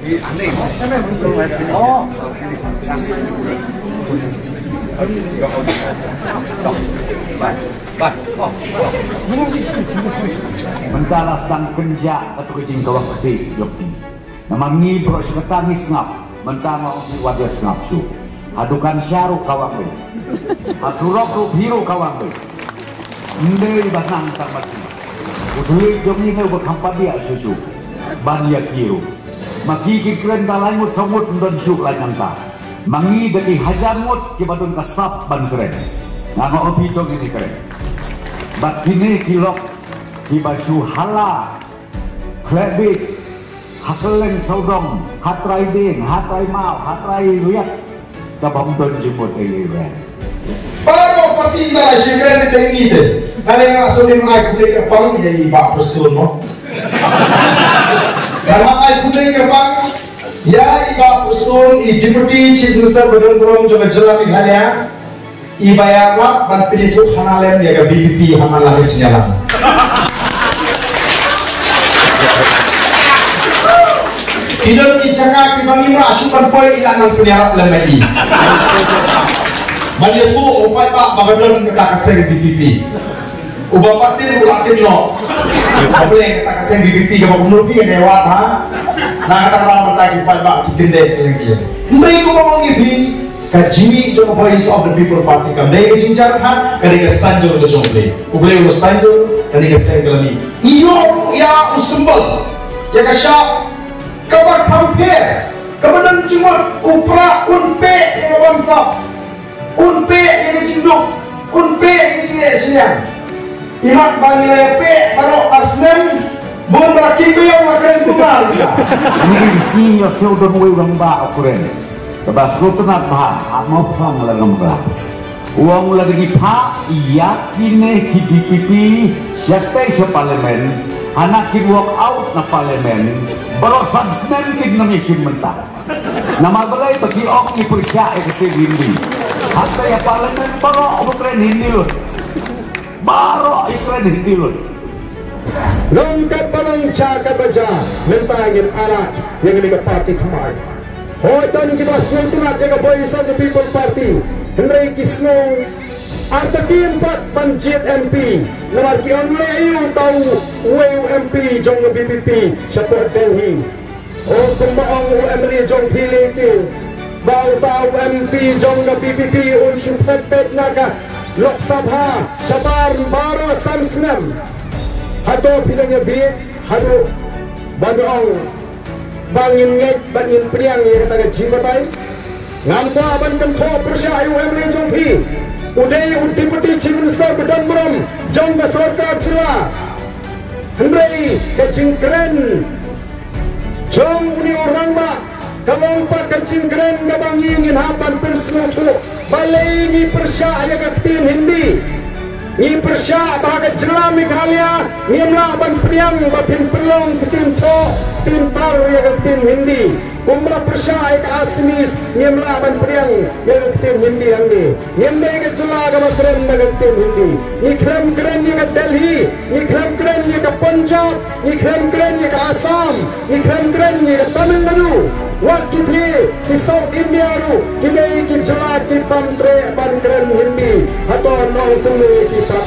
Oh. Mentara sang kenja atau kejing kawang keti yoki. Namangi bro seketangis ngap. Mentara orang wajah ngapsu. Adukan syaru kawang we. Asurok rup hiru kawang we. Ndei basang tarmati. Udui jomi ne berkampan dia susu. Banyak kiru. Makiki keren dalamut samut dan syuk lanyanta. Mangi dari hajarmut kibadun kasap ban keren. Ngano opi dong ini keren. Bat kini kilok kibasu hala. Klebik. Hakeleng saudong. Hatrai ding. Hatrai mal. Hatrai liat. Kabam don jemput ini keren. Baru patinda si keren itu ini deh. Kalau yang langsung dimulai kulit kepang ya iba persul no. Kalau ay kulit kepang ya iba persul i deputy chief minister Badan Perum coba jelas ikhanya iba ya lap bantu itu hanalem ya ke BBP hanalah jalan. Tidak dijaga kembali masukkan poin ilangan penyarap lemari. Balik tu upai pak bagadon kita kasih BBP. Ubah parti ulang tim no. Boleh kita kasih BBP kalau menurut dia dewa ha. Nah kata orang lagi upai pak gede lagi. Mereka ngomong ini kaji jo voice of the people party kam dai ke cincar ha kali ke sanjo ke jomble. Ubale lo sanjo kali ke senglami. Iyo ya usumbal. Ya kasya kabar compare. Kemudian cuma upra unpe yang bangsa. Unpe yang jinduk. Unpe yang jinduk siang. Imat bagi lepe, kalau asnem, bom berakim yang makan bungal. Sini ya sudah mulai orang bah ukuran. Sebab sultanat bah, mau pang lagam bah. Uang lagi pa, iya kini KDPP, siapa se parlemen, anak kin walk out na parlemen, baru substan kin nangisim mentah. Nama balai bagi ok ni persya ekte hindi. Hatta ya parlemen baru ukuran hindi loh. Baru iklan hindi loh. Longkat balong cakap baca mentangin alat yang ini ke parti kemar. Hoitan kita sultanat yang Voice of the People Party. Henry Kisnong Artakin Pat Banjit MP. Nomor kian leyu tahu WMP jong BPP support Delhi. Oh kumbaong UML jong pilih bau tahu MP jong BPP unsur pet naga. Lok Sabha Sabar Baro Samsnam Hato pilangnya biik Hato Badong Bangin ngej Bangin priang yang kata jibatay Ngampa ban kento persya UML jongpi Uday Deputy Chief Minister Badan Perum Jong ke Sarkar Cira Hendrai Kecing Keren Jong Uni Orang Mak Kalong Pak Kecing Keren Gabangin Hapan Penselutu Balai ni persya yang ketin hindi ni persya bahagia jelam Meghalaya ni melaban priang bapin pelong ketin to tintar yang ketin hindi kumra persya yang asmis ni melaban priang yang ketin hindi angdi ni mega jelaga keren yang ketin hindi ni keren yang ke Delhi ni keren yang ke Punjab ni keren yang ke Assam ni keren yang ke Tamil Nadu waktu di South India ru kini kita jelas di pantre ban keren hindi atau nong tunggu kita